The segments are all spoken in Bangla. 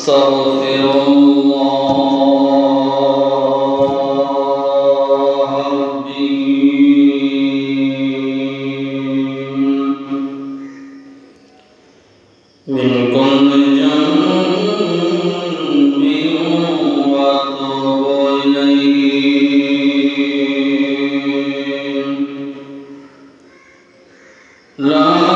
أستغفر الله العظيم من كل ذنب وأتوب إليه لا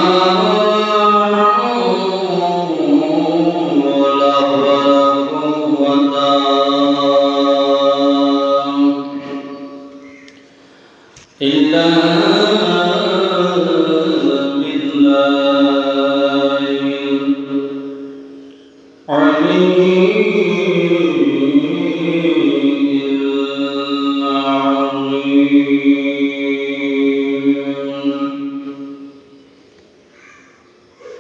إلا بالله العلي العظيم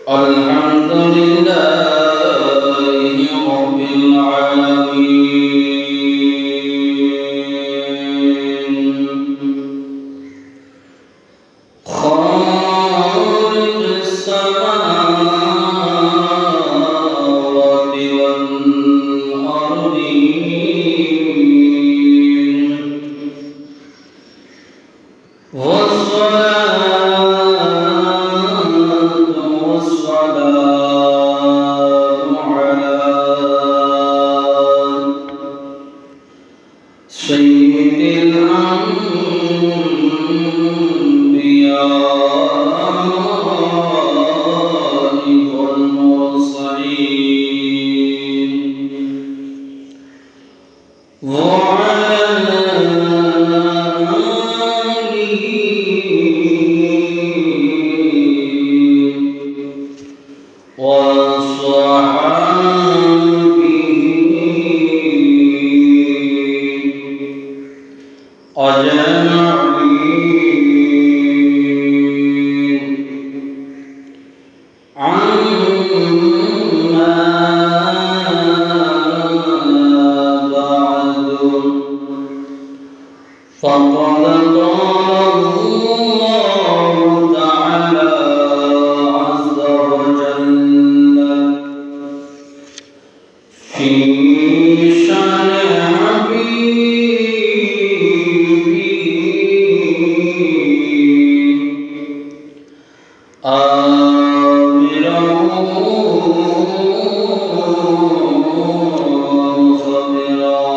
الحمد لله رب العالمين خالق السماوات والأرضين والسلام على سيد الأنبياء والمرسلين وعلى آله وصحبه أجمعين عما بعد فقد قال الله تعالى عز وجل في شأن آمرا خبرا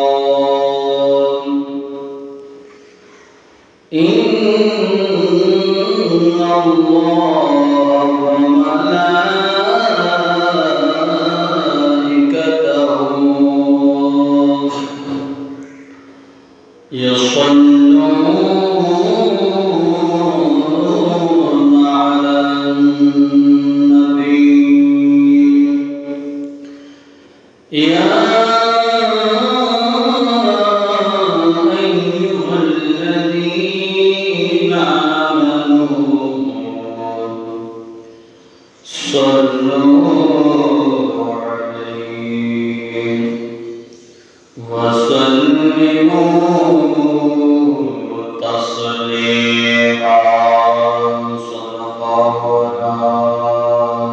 إن الله وملائكته يصلون على النبي يا أيها الذين آمنوا صلوا عليه وسلموا تسليما صدق الله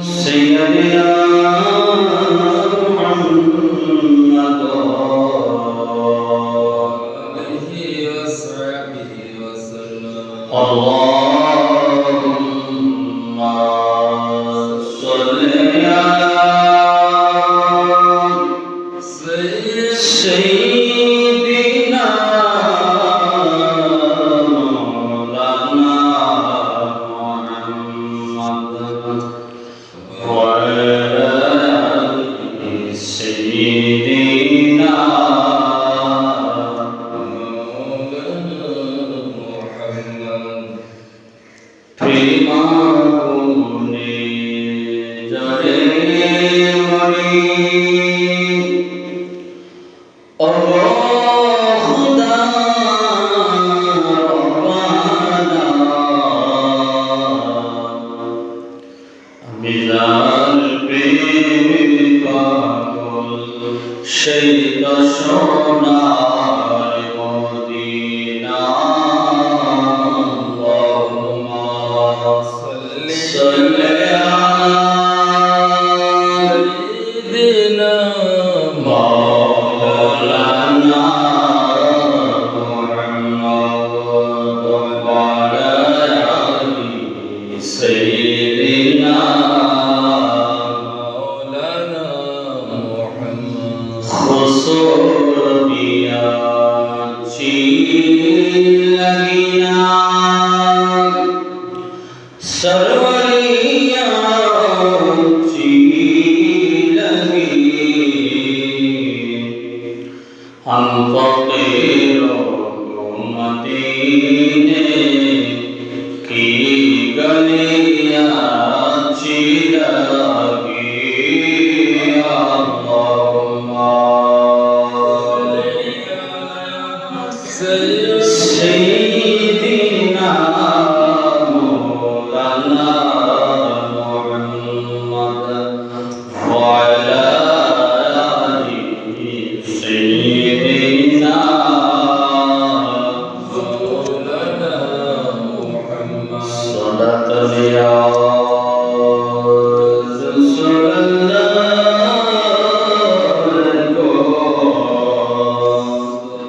سيدنا محمد عليه وصحبه وسلم اللهم صل على سيدنا مولانا محمد وعلى آل سيدنا محمد प्रेमा ने जड़े मरी खुदा रब्बाना मिलाल प्रेम पागल शैता सोनार मदीना अल्लाहुम्मा सल्ली سيدنا مولانا محمد خسربيا چیلگیا سروریا چیلگی ہم فقیروں کو مدینے کی گلیاں اچھی لگی اللہم سیدنا مولانا محمد وعلى آلِ سيدنا مولانا محمد صدق يا رسول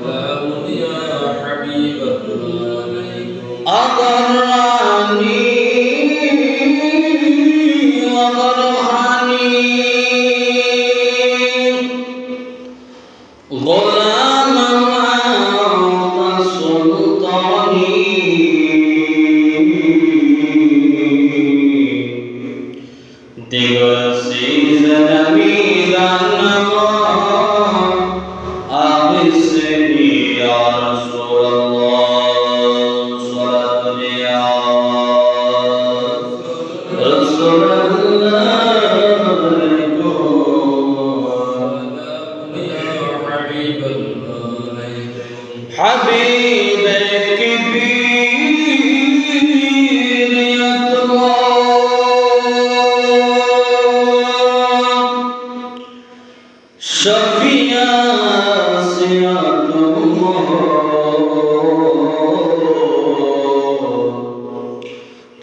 سلام يا حبيب الله أغراني وغرهاني غلام مات سلطاني دیگر سیز نمیدانم آبسنی یا رسول الله صلاة یا رسول الله سلام يا حبيب الله حبيب كبير الله شفيع سيرة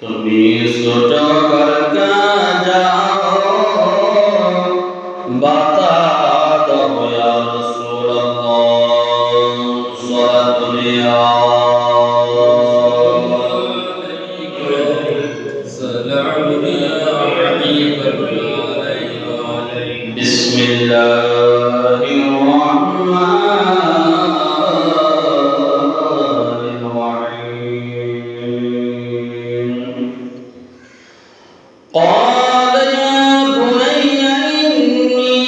তুমি ছোট করকা যাও বাতা দাও ইয়া রাসূলুল্লাহ সাল্লাল্লাহু سلام يا حبيب الله بسم الله الرحمن الرحيم قال يا بني إني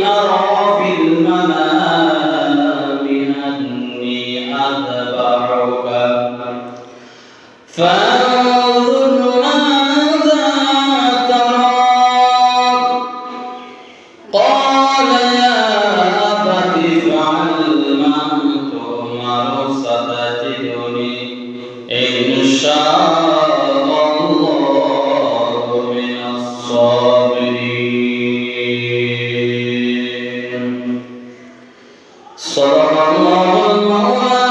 أرى في المنام أني أذبحك فانظر ماذا ترى قال يا أبت افعل ما تؤمر ستجدني إن شاء الله من الصابرين صدق الله المولى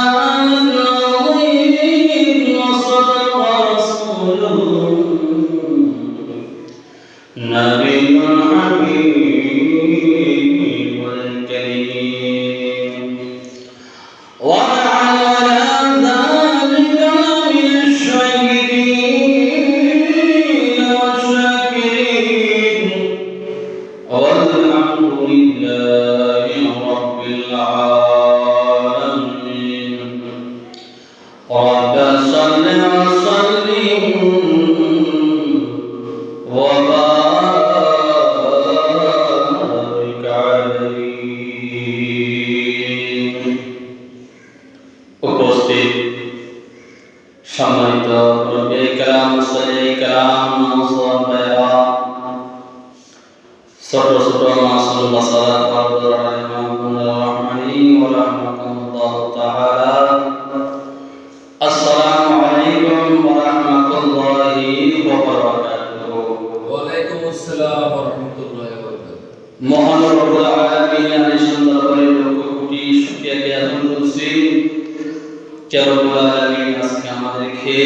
العظيم وصدق رسوله النبي الحبيب الكريم ونحن على ذلك من الشاهدين والشاكرين والحمد لله رب العالمين رب صل وسلم وبارك عليه উপস্থিত সম্মানিত মুরব্বী کرام মুসল্লি کرام মুসল্লিরা ছোট ছোট মাসুম বাসারা ফারদুর রাহিমাহুল্লাহ রহমানি ওয়া রাহমাতুল্লাহ তাআলা আসসালামু আলাইকুম ওয়া রাহমাতুল্লাহি ওয়া বারাকাতুহু ওয়ালাইকুম আসসালাম ওয়া রাহমাতুল্লাহি ওয়া বারাকাতুহু মহান রব্বুল আলামিন এর সুন্দর লক্ষ কোটি শুকরিয়া জ্ঞাপন করছি যে রব্বুল আলামিন আজকে আমাদেরকে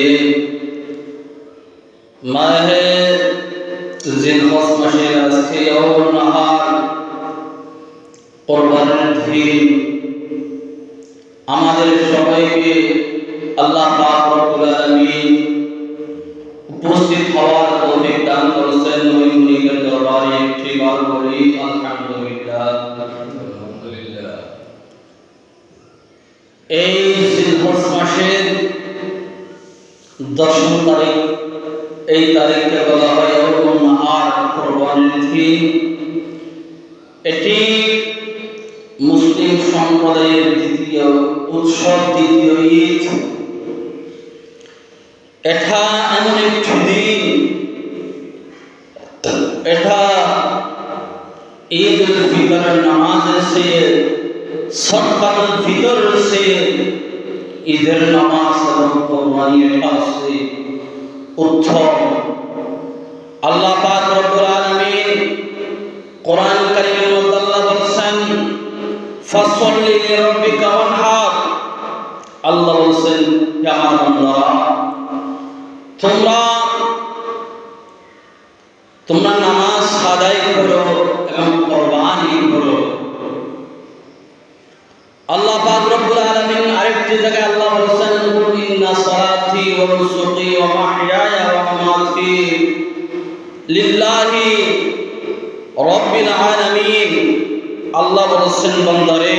মাহে জিলহজ মাসের আজকে ইয়াউমুন নাহার কুরবানির দিন আমাদের সবাইকে আল্লাহ পাক রব্বুল আলামিন উপস্থিত হওয়ার তৌফিক দান করেছেন। ওই মুনিকের দরবারে একটি বার করি আলহামদুলিল্লাহ। আলহামদুলিল্লাহ। এই জিলহজ মাসের 10 তারিখ, এই তারিখকে বলা হয় ইয়াউমুন নাহার, কুরবানির দিন। এটি মুসলিম সম্প্রদায়ের দ্বিতীয় উৎসব, দ্বিতীয় ঈদ। এটা এমন একটি দিন, এটা ঈদ উল ফিতরের নামাজের চেয়ে, সদকাতুল ফিতরের চেয়ে ঈদের নামাজ এবং কোরবানি এটা হচ্ছে উত্তম। আল্লাহ পাক রব্বুল আলামিন কোরআন কারীমের মধ্যে আল্লাহ বলেছেন ফাসল্লি লিরাব্বিকা ওয়ানহার। আল্লাহ বলেছেন হে আমার বান্দারা, তোমরা নামাজ আদায় করো এবং কোরবানি করো। আল্লাহ পাক রব্বুল আলামিন আরেকটি জায়গায় আল্লাহ বলেছেন কুল ইন্না সালাতি ওয়া নুসুকি ওয়া মাহইয়ায়া ওয়া মামাতি লিল্লাহি রাব্বিল আলামিন। আল্লাহ বলেছেন বান্দারে,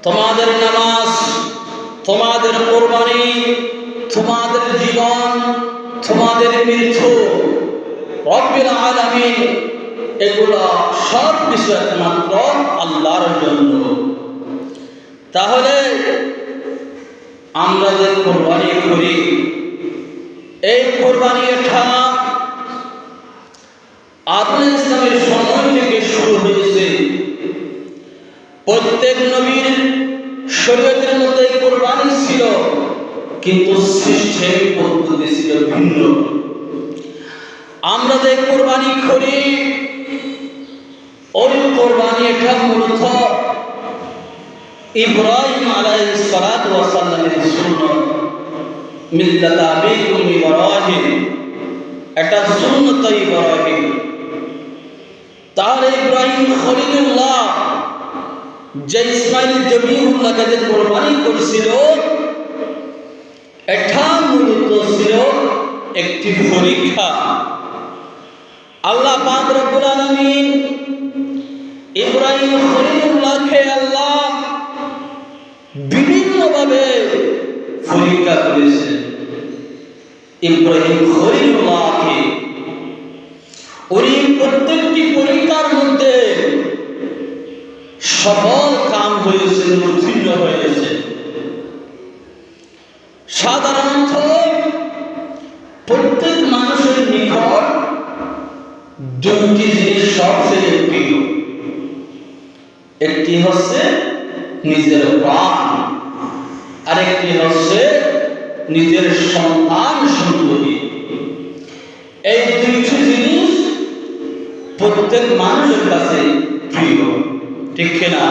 তোমাদের নামাজ, তোমাদের কোরবানি, তোমাদের জীবন, তোমাদের মৃত্যু রব্বিল আলামিন, এগুলো সব কিছু একমাত্র আল্লাহর জন্য। তাহলে আমরা যে কোরবানি করি, এই কোরবানি এটা আদম ইসলামের সময় থেকে শুরু হয়েছে। প্রত্যেক নবীর শরীয়তের মধ্যে কোরবানি ছিল, কিন্তু সিস্টেম পদ্ধতি ছিল ভিন্ন। আমরা যে কোরবানি করি, ওই কোরবানি এটা মূলত ইব্রাহিম আলাইহিস সালাতু ওয়াস সালামের সুন্নাত, মিল্লাত আবিকুম ইব্রাহিম, এটা সুন্নাত ইব্রাহিম। তাহলে ইব্রাহিম খলিলুল্লাহ যে ইসমাইল জবিউল্লাহকে যে কোরবানি করেছিল, এটা মূলত ছিল একটি পরীক্ষা। আল্লাহ পাক রব্বুল আলামিন ইব্রাহিম খলিলুল্লাহকে আল্লাহ বিভিন্নভাবে পরীক্ষা করেছেন। ইব্রাহিম খলিলুল্লাহকে উনি প্রত্যেকটি পরীক্ষার মধ্যে সফল কাম হয়েছে, উত্তীর্ণ হয়েছে। সাধারণত প্রত্যেক মানুষের নিকট দুটি জিনিস সবচেয়ে প্রিয়, একটি হচ্ছে নিজের প্রাণ, আরেকটি হচ্ছে নিজের সন্তান সন্ততি। এই দুইটি জিনিস প্রত্যেক মানুষের কাছে প্রিয়, ঠিক কিনা?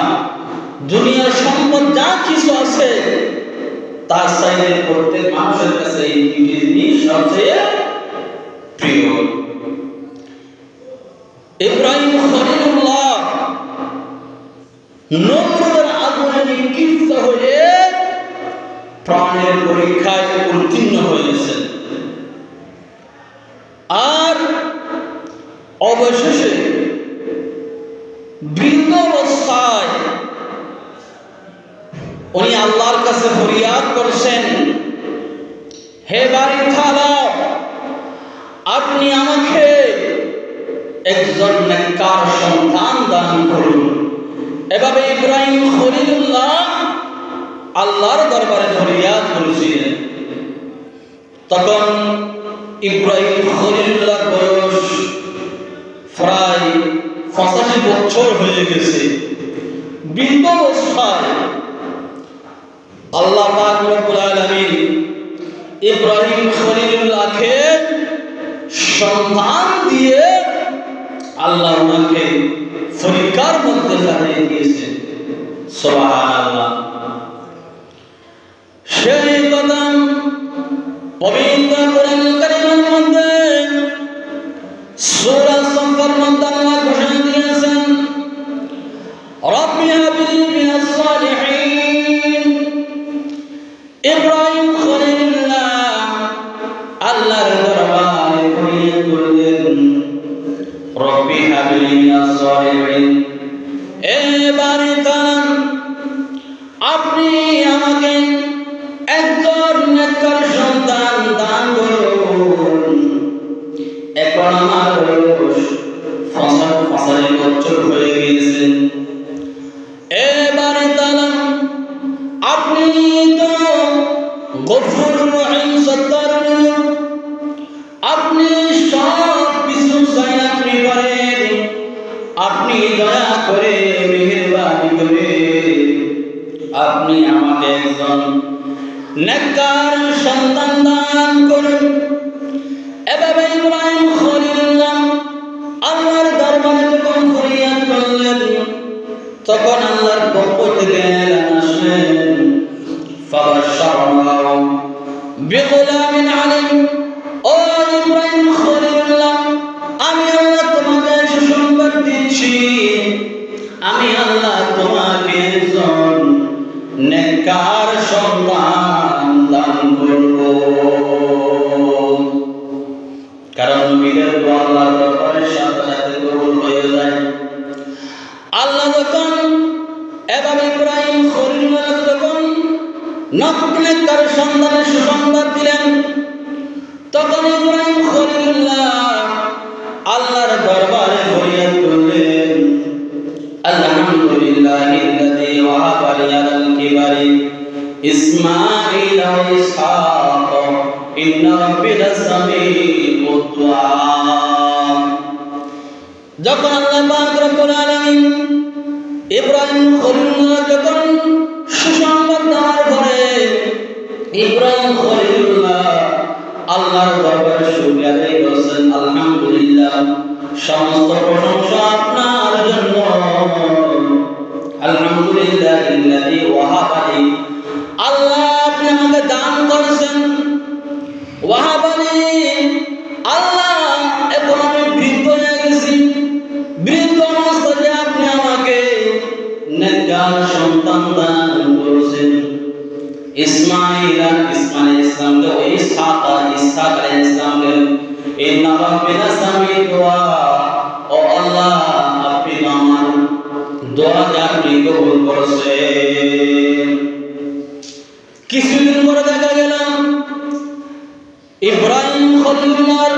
দুনিয়ার সম্পদ যা কিছু আছে তার চাইতে প্রত্যেক মানুষের কাছে এই দুইটি জিনিস সবচেয়ে প্রিয়। ইব্রাহিম খলিলুল্লাহ নমরুদের আগুনে নিক্ষিপ্ত হয়ে প্রাণের পরীক্ষায় উত্তীর্ণ হয়েছেন। আর অবশেষে বৃদ্ধ অবস্থায় উনি আল্লাহর কাছে ফরিয়াদ করেছেন, হে বাড়ি তাআলা, আপনি আমাকে একজন নেককার সন্তান দান করুন। এভাবে ইব্রাহিম খলিলুল্লাহ আল্লাহর দরবারে ফরিয়াদ করেছিলেন। তখন ইব্রাহিম খলিলুল্লাহর বয়স প্রায় 85 বছর হয়ে গেছে। বৃদ্ধ অবস্থায় আল্লাহ পাক রব্বুল আলামিন ইব্রাহিম খলিলুল্লাহকে সন্তান দিয়ে আল্লাহ ওনাকে পরীক্ষার মধ্যে ফেলে দিয়েছেন। সুবহানাল্লাহ। সেই কথা পবিত্র কোরআন কারীমের মধ্যে সূরা সফর মধ্যে আল্লাহ ঘোষণা দিয়েছেন, রাব্বি হাবলি মিনাস সালিহিন। ইব্রাহিম খলিলুল্লাহ আল্লাহর ফরিয়াদ করলেন, রব্বি হাবলি মিনাস সালিহিন, এবারে তাআলা আপনি আমাকে একজন নেককার সন্তান দান করুন। এখন আমার বয়স ৫৫ বছর হয়ে গিয়েছে। এবারে তাআলা আপনি তো গফুরুর রহিম, সত্তারুর, আপনি সব কিছু চাই আপনি করেন। আপনি দয়া করে মেহেরবানি করে আপনি আমাকে একজন নেককার সন্তান দান করুন। এভাবে ইব্রাহিম খলিলুল্লাহ আল্লাহর দরবারে যখন ফরিয়াদ করলেন, তখন আল্লাহর পক্ষ থেকে এলান আসলেন, ফাবাশশারনাহু বিগুলামিন আলিম। ও ইব্রাহিম খলিলুল্লাহ, আমি আল্লাহ তোমাকে সুসংবাদ দিচ্ছি, আমি আল্লাহ তোমাকে একজন নেককার সন্তান দান করব। কারণ নবীদের দোয়া আল্লাহর দরবারে সাথে সাথে কবুল হয়ে যায়। আল্লাহ যখন এভাবে ইব্রাহিম খলিলুল্লাহ যখন নেককার সন্তানের সুসংবাদ দিলেন, তখন ইব্রাহিম খলিলুল্লাহ আল্লাহর দরবারে ফরিয়াদ করলেন, আলহামদুলিল্লাহিল্লাযী ওয়াহাবা লি আলাল কিবারি ইসমাঈল ওয়া ইসহাক ইন্না রাব্বি লাসামিউদ দুআ। যখন আল্লাহ পাক রব্বুল আলামিন ইব্রাহিম খলিলুল্লাহ যখন সুসংবাদ দেওয়ার পরে ইব্রাহিম খলিলুল্লাহ আল্লাহর দরবারে শুকরিয়া আদায় করছেন, আলহামদুলিল্লাহ, সমস্ত প্রশংসা আপনার জন্য। আলহামদুলিল্লাহিল্লাযী ওয়াহাবা লি, আল্লাহ আপনি আমাকে দান করেছেন। ওয়াহাবা লি, আল্লাহ এখন আমি বৃদ্ধ হয়ে গেছি, বৃদ্ধ অবস্থায় আপনি আমাকে নেককার সন্তান দান করেছেন। ইসমাঈল ইসলামকে, ও ইসহাক আলাইহিস সালামকে, ইন্না রাব্বি লাসামিউদ দুআ, ও আল্লাহ আপনি আমার দোয়াকে আপনি কবুল করেছেন। কিছুদিন পরে দেখা গেল ইব্রাহিম খলিলুল্লাহর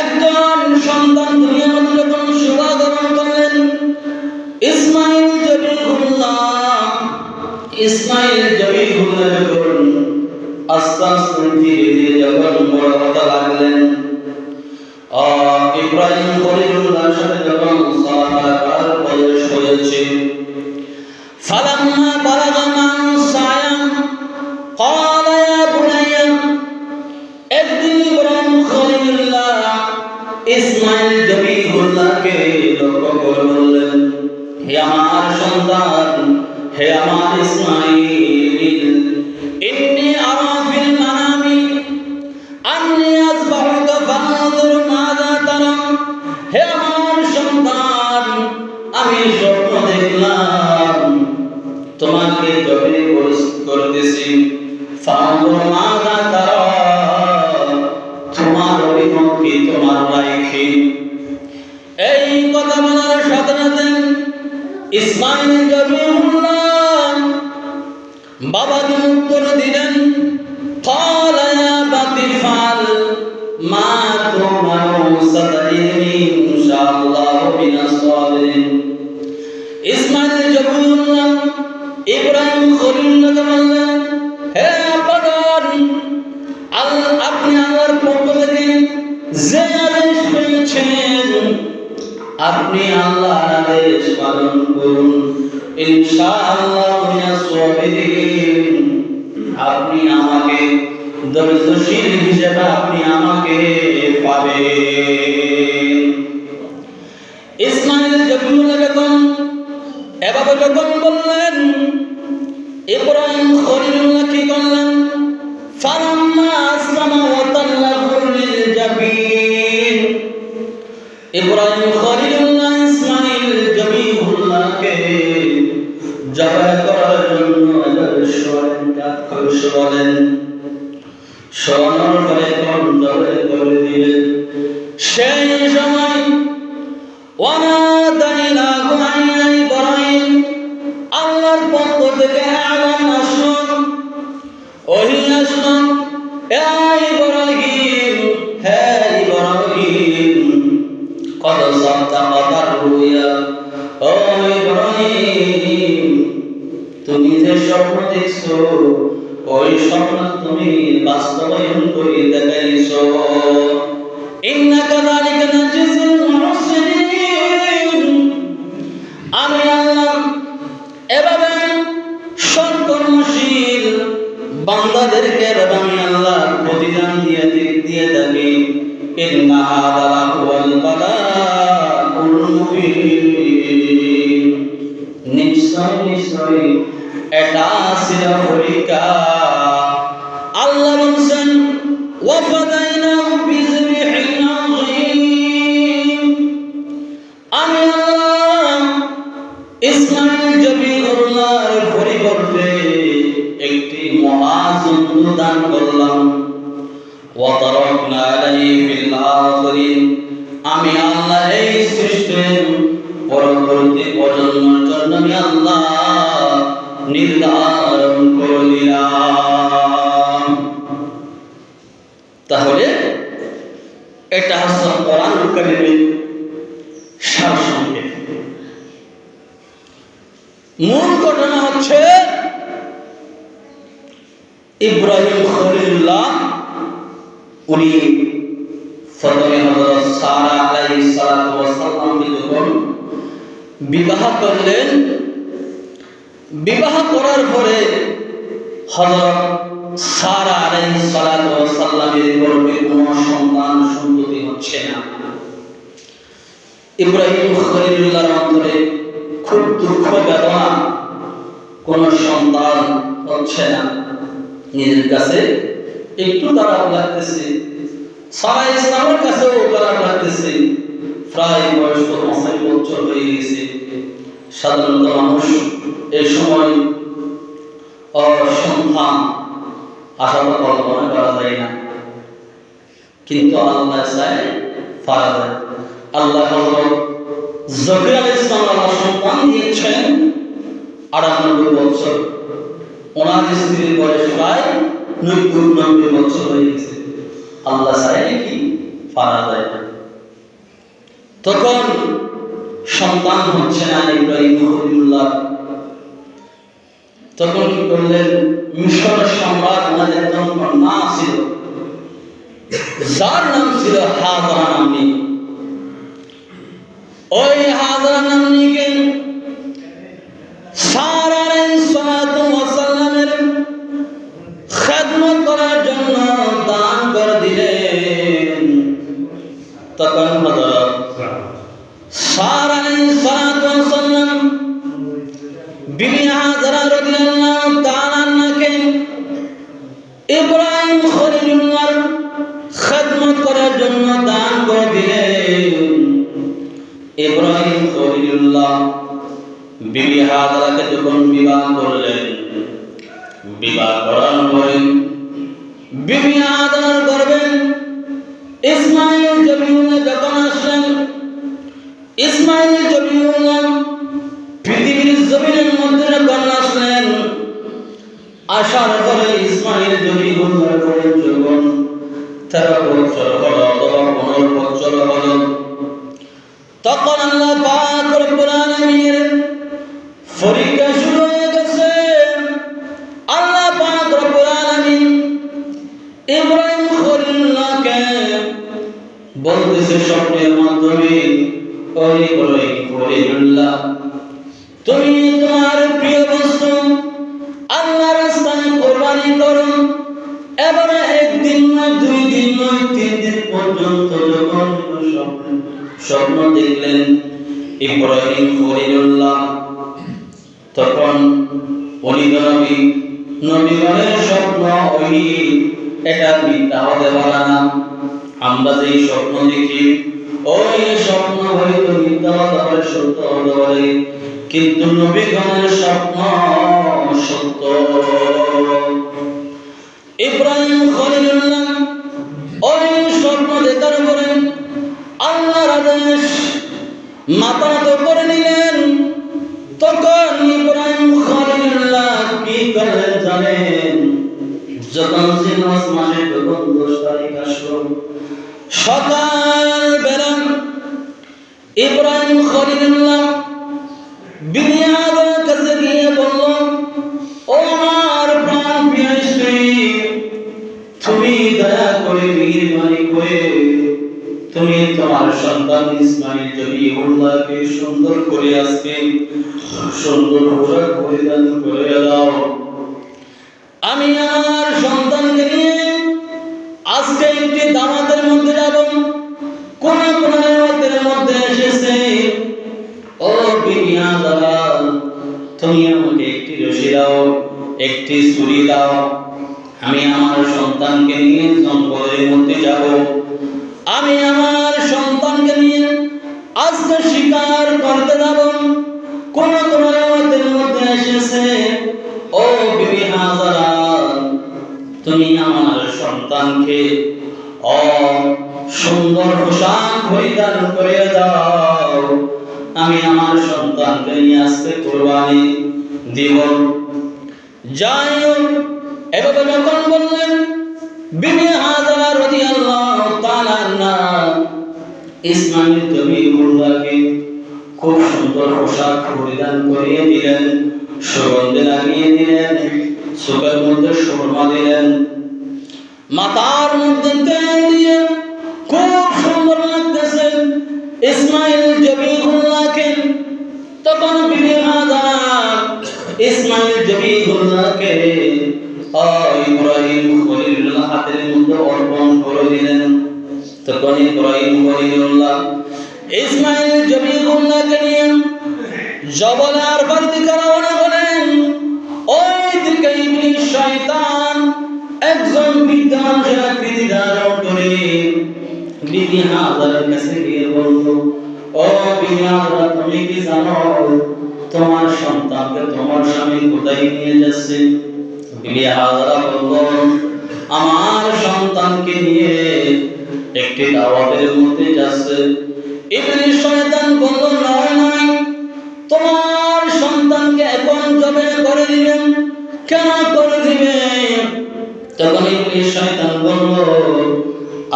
একজন সন্তান দুনিয়ার মধ্যে যখন শুভাগমন করলেন, ইসমাঈল জবিহুল্লাহ যখন আস্তে আস্তে ধীরে ধীরে যখন বড় হতে লাগলেন, ইব্রাহিম খলিলুল্লাহর সাথে যখন চলাফেরা করার বয়স হয়েছে, ফালাম্মা বালাগা মা'আ সা'য়া ক্বালা ইয়া বুনাইয়া, একদিন ইব্রাহিম খলিলুল্লাহ ইসমাঈল জবিহুল্লাহকে লক্ষ্য করে বললেন, হে আমার সন্তান, হে আমার ইসমাঈল, ইন্নী আরা ফিল মানামি আন্নী আযবাহুকা ফানজুর মাযা তারা। হে আমার সন্তান, আমি স্বপ্ন দেখলাম তোমাকে জবাই করতেছি, ফানজুর মাযা তারা, তোমার অভিমত কি, তোমার রায় কি? এই কথা বলার সাথে সাথে ইসমাঈল জবিহুল্লাহ বাবাকে উত্তর দিলেন, ক্বালা ইয়া বাতি ফাল মা তুমারু সাতাজিদুনি ইনশাআল্লাহু মিনাস সাবিরিন। ইসমাঈল জবিহুল্লাহ ইব্রাহিম খলিলুল্লাহকে বললেন, হে আব্বাজান, আপনি আমার পক্ষ থেকে যে আদেশ পেয়েছেন আপনি আল্লাহর আদেশ পালন করুন, ইনশাআল্লাহ মিনাস সাবিরিন। আপনি আমাকে ধৈর্যশীল হিসেবে আপনি আমাকে পাবেন। ইসমাঈল জবিহুল্লাহ যখন এভাবে যখন বললেন, ইব্রাহিম খলিলুল্লাহ কি করলেন, ফালাম্মা আসলামা ওয়া তাল্লাহু লিল জাবিন, ইব্রাহিম খলিলুল্লাহ ইসমাঈল জবিহুল্লাহকে জবাই করার জন্য সরানোর পরে কোন জবাই করে দিলেন। সেই সময় ওয়ানাদাইনাহু আইয়া ইব্রাহিম, আল্লাহর পক্ষ থেকে আলান আসলো, ওহী আসলো, হে ইব্রাহিম, হে ইব্রাহিম, কদ সাদাকাতার রুয়া, ও ইব্রাহিম, তুমি যে স্বপ্ন দেখছো ওই স্বপ্ন তুমি বাস্তবায়ন করে দেখাইছো। ইন্নাকা যালিকা নাজিজুল মুহসিনিন, আমি আল্লাহ এভাবে সৎকর্মশীল বান্দাদেরকে আমি আল্লাহ প্রতিদান দিয়ে থাকি। ইন্না হাযা লাহুয়াল বালাউল মুবিন, নিশ্চয় এটা ছিল পরীক্ষা। আল্লাহ বলছেন ওয়াফাদাইনাহু বিযিবহিন আযীম, আমি আল্লাহ ইসমাঈল জবিহুল্লাহর পরিবর্তে একটি মহাজন্তু দান করলাম। ওয়া তারাকনা আলাইহি ফিল আখিরিন, আমি আল্লাহ এই সৃষ্টির পরবর্তী প্রজন্মের জন্য আমি আল্লাহ নির্ধারণ করে দিলাম। তাহলে এটা হচ্ছে কোরআন কারীমের সারসংক্ষেপ। মূল ঘটনা হচ্ছে ইব্রাহিম খলিলুল্লাহ উনি প্রথমে হযরত সারা আলাইহিস সালাতু ওয়াস সালামকে যখন বিবাহ করলেন, বিবাহ করার পরে হযরত সারা আলাইহিস সালাতু ওয়াস সালামের গর্ভে কোনো সন্তান সন্ততি হচ্ছে না। ইব্রাহিম খলিলুল্লাহর অন্তরে খুব দুঃখ বেদনা, কোনো সন্তান হচ্ছে না। নিজের কাছে একটু খারাপ লাগতেছে, সারা ইসলামের কাছেও খারাপ লাগতেছে। প্রায় বয়স ৫০ বছর হয়ে গেছে। সাধারণত মানুষ এই সময় সন্তান আশা কল্পনা করা যায় না, কিন্তু আল্লাহ চায় পারা যায়। আল্লাহ হযরত যাকারিয়া আলাইহিস সালাম সন্তান দিয়েছেন ৯৮ বছর। ওনার স্ত্রীর বয়স প্রায় ৯০ বছর হয়ে গেছে। আল্লাহ চাইলে কি পারা যায় না। তখন সন্তান হচ্ছে না ইব্রাহিম খলিলুল্লাহ। তখন কি করলেন, মিশরের সম্রাট ওনাদের কন্যা ছিল, যার নাম ছিল হাজারা নামনি। ওই হাজারা নামনিকে সারা আলাইহিস সালাতু ওয়াস সালামের খেদমত করার জন্য দান করে দিলেন। তখন হযরত সারা আলাইহিস সালাতু ওয়াস সালাম বিবি হাজারা রাদিয়াল্লাহু তাআলা আনহাকে ইব্রাহিম খলিলুল্লাহর খেদমত করার জন্য দান করে দিলেন। ইব্রাহিম খলিলুল্লাহ বিবি হাজারাকে যখন বিবাহ করলেন, বিবাহ করার পরে বিবি হাজারার গর্ভে ইসমাঈল জবিহুল্লাহ যখন আসলেন, ইসমাঈল জবিহুল্লাহ পৃথিবীর জমিনের মধ্যে যখন আসলেন, আসার পরে ইসমাঈল জবিহুল্লাহর বয়স যখন 13 বছর হলো অথবা 15 বছর হলো, তখন আল্লাহ পাক রব্বুল আলামিনের পরীক্ষা শুরু হয়ে গেছে। আল্লাহ পাক রব্বুল আলামিন ইব্রাহিম খলিলুল্লাহকে বলতেছে স্বপ্নের মাধ্যমে, ওই ইব্রাহিম খলিলুল্লাহ, তুমি তোমার প্রিয় বস্তু আল্লাহর রাস্তায় কুরবানি করো। এবারে একদিন নয়, 2 দিন নয়, 3 দিন পর্যন্ত যখন স্বপ্ন দেখলেন ইব্রাহিম খলিলুল্লাহ, তখন উনি নবীগণের স্বপ্ন ওই এটা মিথ্যা হতে পারে না। আমরা যে স্বপ্ন দেখি ওই স্বপ্ন হয়তো মিথ্যা হতে পারে, সত্য হতে পারে, কিন্তু নবীগণের স্বপ্ন সত্য। ইব্রাহিম খলিলুল্লাহ ওই স্বপ্ন দেখার পরে আদেশ মাথা নত করে নিলেন। তখন ইব্রাহিম খলিলুল্লাহ কি করলেন জানেন? যখন জিলহজ মাসে যখন 10 তারিখ আসলো, সকাল বেলা ইব্রাহিম খলিলুল্লাহ বিবি হাজারের কাছে গিয়ে বলল, ও আমার প্রাণ প্রিয় স্ত্রী, তুমি দয়া করে মেহেরবানি করে তুমি তোমার সন্তান ইসমাইল জবিহুল্লাহকে সুন্দর করে আজকে সুন্দর পোশাক পরিধান করে দাও। আমি আমার সন্তানকে নিয়ে আজকে একটি দাওয়াতের মধ্যে যাব। কোন কোন দাওয়াতের মধ্যে এসেছে, ও বিবি হাজারা, তুমি আমাকে একটি রশি দাও, একটি ছুরি দাও। আমি আমার সন্তানকে নিয়ে জঙ্গলের মধ্যে যাব। আমি আমার সন্তানকে নিয়ে আজকে শিকার করতে যাব। কোন কোন রাওয়াতের মধ্যে এসেছে, ও বিবি হাজারা, তুমি আমার সন্তানকে সুন্দর পোশাক পরিধান করে দাও। আমি আমার সন্তানকে নিয়ে আজকে কুরবানি দিব। যাই হোক, এভাবে যখন বললেন, বিবি হাজারা রাদিয়াল্লাহু তাআলা আনহা ইসমাইল জবিহুল্লাহকে খুব সুন্দর পোশাক পরিধান করিয়ে দিলেন, সুগন্ধি লাগিয়ে দিলেন, চোখের মধ্যে সুরমা দিলেন, মাথার মধ্যে তেল দিয়ে খুব সুন্দর লাগতেছে ইসমাইল জবিহুল্লাহকে। তখন বিবি হাজারা ইসমাইল জবিহুল্লাহকে ইব্রাহিম খলিলুল্লাহ হাতের মধ্যে অর্পণ করে দিলেন। তখন ইব্রাহিম খলিলুল্লাহ ইসমাইল জবিহুল্লাহকে নিয়ে জবলে আরফার দিকে রওনা হলেন। ওই দিকে ইবলিস শয়তান একজন বৃদ্ধ মানুষের আকৃতি ধারণ করে বিবি হাজারার কাছে গিয়ে বলল, ও বিবি হাজারা, তুমি কি জানো তোমার সন্তানকে তোমার স্বামী কোথায় নিয়ে যাচ্ছে? বিবি হাজারা বলল, আমার সন্তানকে নিয়ে একটি দাওয়াতের মধ্যে যাচ্ছে। ইবলিস শয়তান বলল, নয় নয়, তোমার সন্তানকে এখন জবে করে দিবেন। কেন করে দিবেন? তখন ইবলিস শয়তান বলল,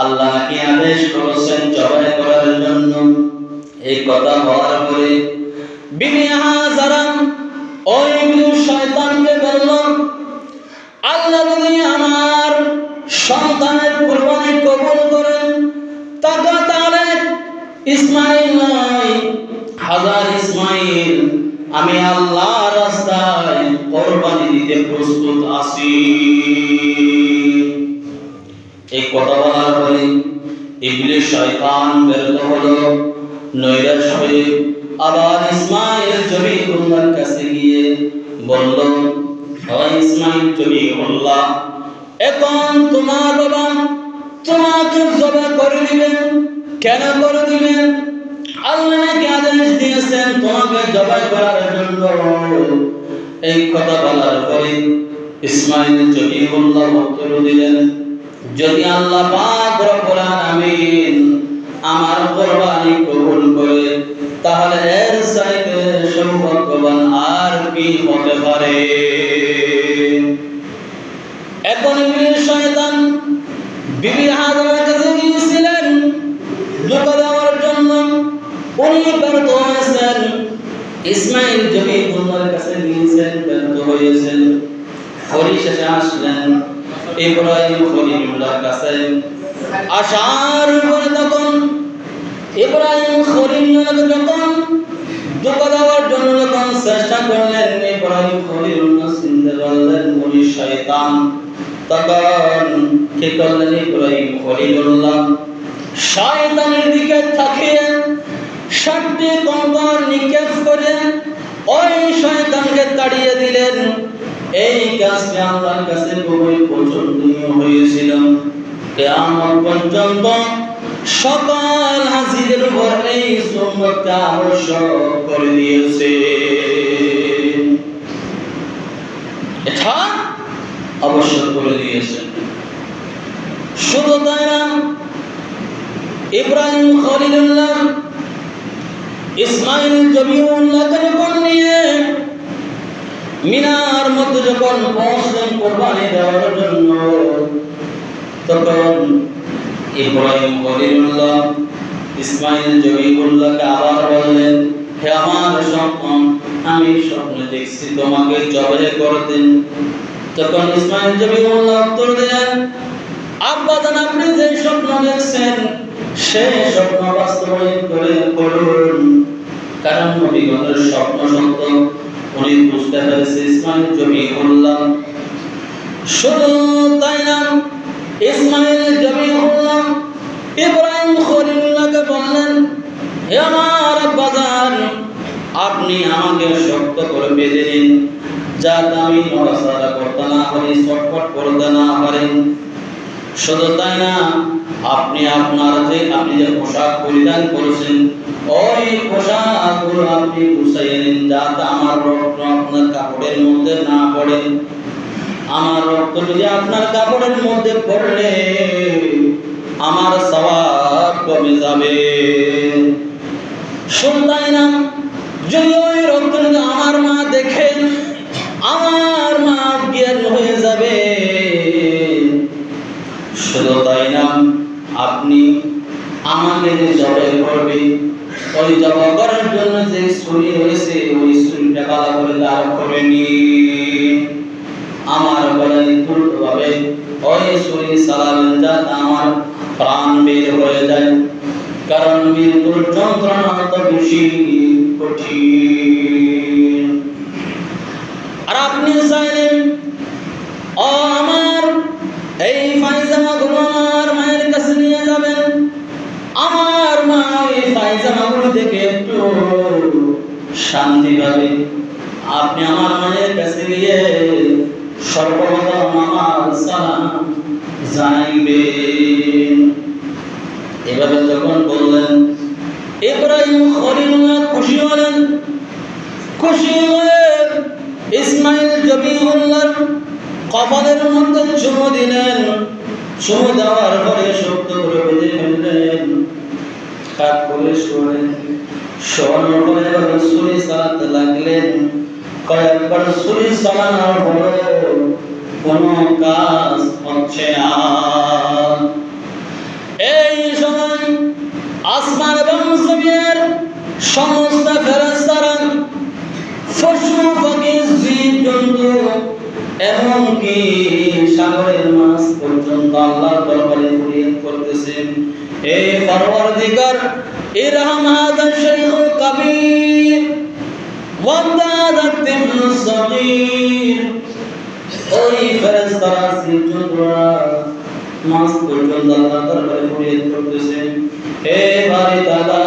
আল্লাহ কি আদেশ করেছেন জবাই করার জন্য। এই কথা বলার পরে বিবি হাজারা ওই ইবলিস শয়তানকে বলল, আল্লাহ যদি আমার সন্তানের কুরবানি কবুল করেন, তাহলে ইসমাইল নয়, হাজার ইসমাইল আমি আল্লাহর রাস্তায় কুরবানি দিতে প্রস্তুত আছি। এই কথা বলার পরে ইবলিস শয়তান বেরোত হলো, নৈরাশ হয়ে আবার ইসমাইল জবিহুল্লাহর কাছে গিয়ে বলল, ও ইসমাইল জবিহুল্লাহ, এখন তোমার বাবা তোমাকে জবাই করে দিবেন। কেন করে দিবেন? আল্লাহ নাকি আদেশ দিয়েছেন তোমাকে জবাই করার জন্য। এই কথা বলার পরে ইসমাইল জবিহুল্লাহ উত্তর দিলেন, যদি আল্লাহ পাক রব্বুল আলামিন আমার কুরবানি কবুল করে, তাহলে এর চাইতে সৌভাগ্যবান আর কি হতে পারে? এখন ইবলিস শয়তান বিবি হাজারার কাছে গিয়েছিলেন ধোঁকা দেওয়ার জন্য, উনি ব্যর্থ হয়েছেন। ইসমাইল জবিহুল্লাহর কাছে গিয়েছেন, ব্যর্থ হয়েছেন। পরিশেষে আসলেন ইব্রাহিম খলিলুল্লাহর কাছে। আসার পরে তখন ইব্রাহিম খলিলুল্লাহ যখন ধোঁকা দেওয়ার জন্য যখন চেষ্টা করলেন, ইব্রাহিম খলিলুল্লাহ চিনতে পারলেন উনি শয়তান। তখন কি করলেন ইব্রাহিম খলিলুল্লাহ? শয়তানের দিকে তাকিয়ে 60টি কঙ্কর নিক্ষেপ করে ওই শয়তানকে তাড়িয়ে দিলেন। এই কাজটি আল্লাহর কাছে খুবই পছন্দনীয় হয়েছিল। কিয়ামত পর্যন্ত সকল হাজিদের উপর এই সুন্নতটা আবশ্যক করে দিয়েছে। এটা আবশ্যক করে দিয়েছে। শুধু তাই না, ইব্রাহিম খলিলুল্লাহ ইসমাইল জবিউল্লাহকে যখন নিয়ে মিনার মধ্যে যখন পৌঁছলেন কোরবানি দেওয়ার জন্য, তখন ইব্রাহিম খলিলুল্লাহ ইসমাইল জবিউল্লাহকে আবার বললেন, হে আমার সন্তান, আমি স্বপ্নে দেখছি তোমাকে জবাই করতে। তখন ইসমাইল জবিউল্লাহ উত্তর দিলেন, আব্বা জান, আপনি যে স্বপ্ন দেখছেন সেই স্বপ্ন বাস্তবায়ন করে করুন, কারণ নবীগণের স্বপ্ন সত্য। উনি বুঝতে পেরেছে ইসমাইল জবিউল্লাহ। শুধু তাই না, ইসমাইল জবিউল্লাহ ইব্রাহিম খলিলুল্লাহকে বললেন, হে আমার আব্বা জান, আপনি আমাকে শক্ত করে বেঁধে দিন, যাতে আমি নড়াচড়া করতে না পারি, ছটফট করতে না পারি। শুধু তাই না, আপনি যে পোশাক পরিধান করেছেন, ওই পোশাকগুলো আপনি গুছাইয়ে নিন, যাতে আমার রক্ত আপনার কাপড়ের মধ্যে না পড়ে। আমার রক্ত যদি আপনার কাপড়ের মধ্যে পড়লে আমার সওয়াব কমে যাবে। শুধু তাই না, যদি ওই রক্ত আমার মা দেখে, আমার মা জ্ঞান হয়ে যাবে। শুধু তাই না, আপনি আমাকে যে জবাই করবে, ওই জবাই করার জন্য যে ছুরি রয়েছে, ওই ছুরিটা ভালো করে দাঁড় করে নিন, আমার গলায় দ্রুতভাবে ওই ছুরি চালাবেন, যাতে আমার প্রাণ বের হয়ে যায়, কারণ মৃত্যুর যন্ত্রণা তো বেশি কঠিন। আর আপনি চাইলেন, ও আমার এই পায়জামাগুলো আমার মায়ের কাছে নিয়ে যাবেন, আমার মা এই পায়জামাগুলো দেখে একটু শান্তি পাবে। আপনি আমার মায়ের কাছে গিয়ে সর্বপ্রথম আমার সালাম জানাইবেন। এভাবে যখন বললেন, ইব্রাহিম খলিলুল্লাহ খুশি হলেন। খুশি হয়ে ইসমাইল জবিউল্লাহ কপালের মধ্যে চুমু দিলেন। চুমু দেওয়ার পরে শক্ত করে বেঁধে ফেললেন, কাত করে শোনেন। শোনার পরে ছুরি চালাতে লাগলেন। কয়েকবার ছুরি চালানোর পরে কোনো কাজ হচ্ছে না। এই সময় আসমান এবং জমিনের সমস্ত ফেরেশতারা, পশু পাখি, জীব-জন্তু, এমনকি সাগরের মাছ পর্যন্ত আল্লাহর দরবারে ফরিয়াদ করতেছেন, হে পরওয়ারদিগার, ইরহাম হাযা শাইখুল কাবীর ওয়াদাদা তিবনুস সাগীর। ওই ফেরেশতারা, জীব-জন্তুরা, মাছ পর্যন্ত আল্লাহর দরবারে ফরিয়াদ করতেছেন, হে বারি তাআলা,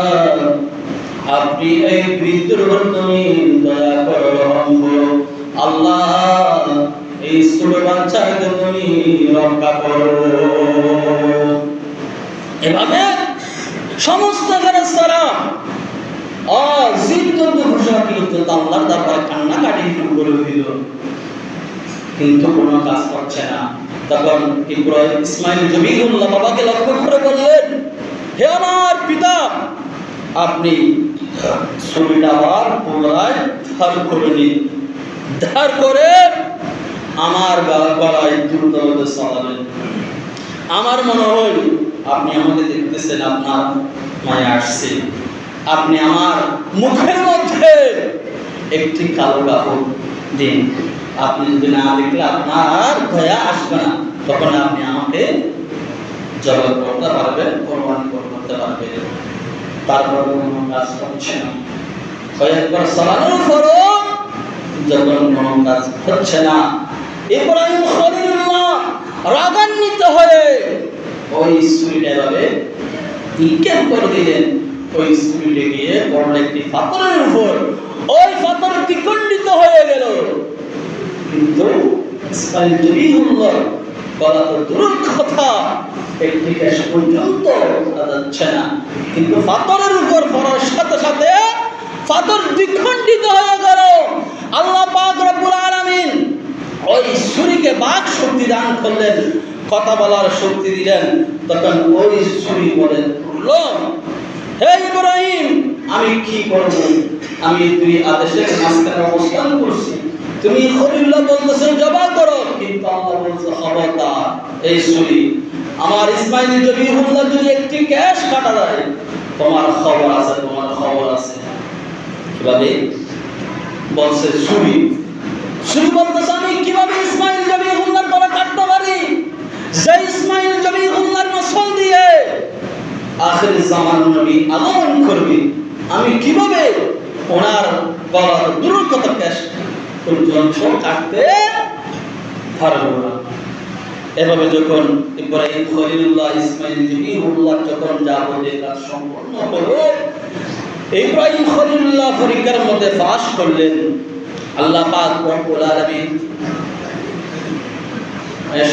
আপনি এই বৃদ্ধর উপর তুমি দয়া করো, রহম করো। আল্লাহ, এই ছোট বাচ্চাকে তুমি রক্ষা করো। এভাবে সমস্ত ফেরেশতারা জীব-জন্তু পশু-পাখি আল্লাহর দরবারে কান্নাকাটি শুরু করে দিল, কিন্তু কোনো কাজ করছে না। তখন ইব্রাহিম ইসমাইল জবিউল্লাহ বাবাকে লক্ষ্য করে বললেন, হে আমার পিতা, আপনি ছুরিটা আবার পুনরায় ধার করে নিন, ধার করে আমার গলায় দ্রুত চালাবেন। আমার মনে হয় আপনি আমাকে দেখতেছেন, আপনার মায়ে আসছে, আপনি আমার মুখের মধ্যে একটি কালো কাপড় দিন। আপনি যদি না দেখলে আপনার দয়া আসবে না, তখন আপনি আমাকে জবাই করতে পারবেন, কোরবানি করতে পারবেন। তারপর কোনো কাজ হচ্ছে না। কয়েকবার চালানোর পরও যখন কোনো কাজ হচ্ছে না, ইব্রাহিম খলিলুল্লাহ রাগান্বিত হয়ে ওই ছুরিটা এভাবে নিক্ষেপ করে দিলেন। ওই ছুরিটা গিয়ে বড় একটি পাথরের উপর, ওই পাথর দ্বিখণ্ডিত হয়ে গেল। কিন্তু ইসমাইল জবিউল্লাহ বলা তো দূরের কথা, একটি শেষ পর্যন্ত যাচ্ছে না, কিন্তু পাথরের উপর পড়ার সাথে সাথে পাথর দ্বিখণ্ডিত হয়ে গেল। আল্লাহ পাক রব্বুল আলামিন ওই ছুরিকে বাক শক্তি দান করলেন, কথা বলার শক্তি দিলেন। তখন ওই ছুরি বলে, হে ইব্রাহিম, আমি কি করব? আমি দুই আদেশের মাঝখানে অবস্থান করছি। তুমি খলিলুল্লাহ বলতেছেন জবাব করো, কিন্তু আল্লাহ বলছে খবরদার, এই ছুরি আমার ইসমাইল জবিহুল্লাহ যদি একটি ক্যাশ কাটা যায়, তোমার খবর আছে, তোমার খবর আছে। কিভাবে বলছে? ছুরি বলতেছে আমি কিভাবে ইসমাইল জবিহুল্লাহর গলা কাটতে পারি, যে ইসমাইল জবিহুল্লাহর নসল দিয়ে আখির জামানার নবী আগমন করবে, আমি কিভাবে ওনার গলার দূরের কথা ক্যাশ পর্যন্ত কাটতে পারবো না। এভাবে যখন ইব্রাহিম খলিলুল্লাহ ইসমাইল জবিহুল্লাহ যখন যাবতীয় কাজ সম্পন্ন হলো, ইব্রাহিম খলিলুল্লাহ পরীক্ষার মধ্যে পাস করলেন। আল্লাহ পাক রব্বুল আলামিন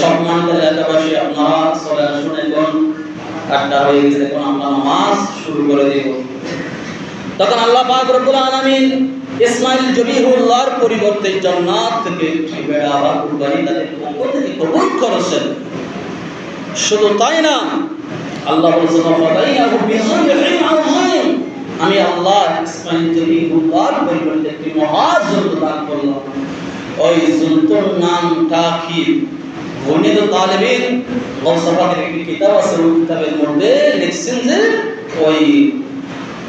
সম্মানিত এলাকাবাসী, আপনারা চলে আসুন, এখন 8টা হয়ে গেছে, এখন আমরা নামাজ শুরু করে দেব। তখন আল্লাহ পাক রব্বুল আলামিন ইসমাইল জবিহুল্লাহর পরিবর্তে জান্নাত থেকে একটি ভেড়া বা কুরবানি তাদের পক্ষ থেকে কবুল করেছেন। শুধু তাই না, আল্লাহ বলেছেন ফাদাইনাহু বিযবহিন আযীম, আমি আল্লাহ ইসমাইল জবিহুল্লাহর পরিবর্তে একটি মহাযজ্ঞ দান করলাম। ওই যজ্ঞের নামটা কি? গণিত তালেবিন গৌসপাকের একটি কিতাব আছে, ওই কিতাবের মধ্যে লিখছেন যে ওই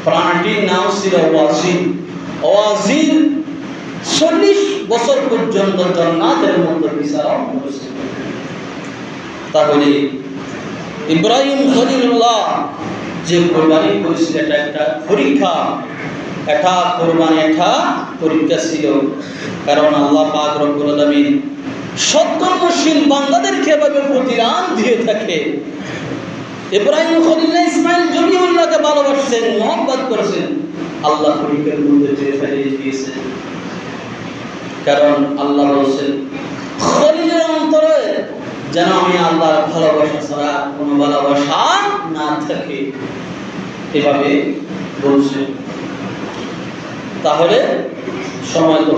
প্রাণীটির নাম ছিল ওয়াজিন। 40 বছর পর্যন্ত জান্নাতের মধ্যে বিচরণ করেছে। তাহলে ইব্রাহিম খলিলুল্লাহ যে কোরবানি করেছিল, এটা একটা পরীক্ষা, এটা কোরবানি একটা পরীক্ষা ছিল। কারণ আল্লাহ পাক রব্বুল আলামিন সৎকর্মশীল বান্দাদেরকে এভাবে প্রতিদান দিয়ে থাকে। ইব্রাহিম খলিলুল্লাহ ইসমাইল জবিহুল্লাহকে ভালোবাসছেন, মহব্বত করেছেন, আল্লাহ পরীক্ষার মধ্যে ফেলে দিয়েছেন। কারণ আল্লাহ বলেছেন খলিলের অন্তরে যেন আমি আল্লাহর ভালোবাসা ছাড়া কোনো ভালোবাসা না থাকে, এভাবে বলছেন। তাহলে সময় তো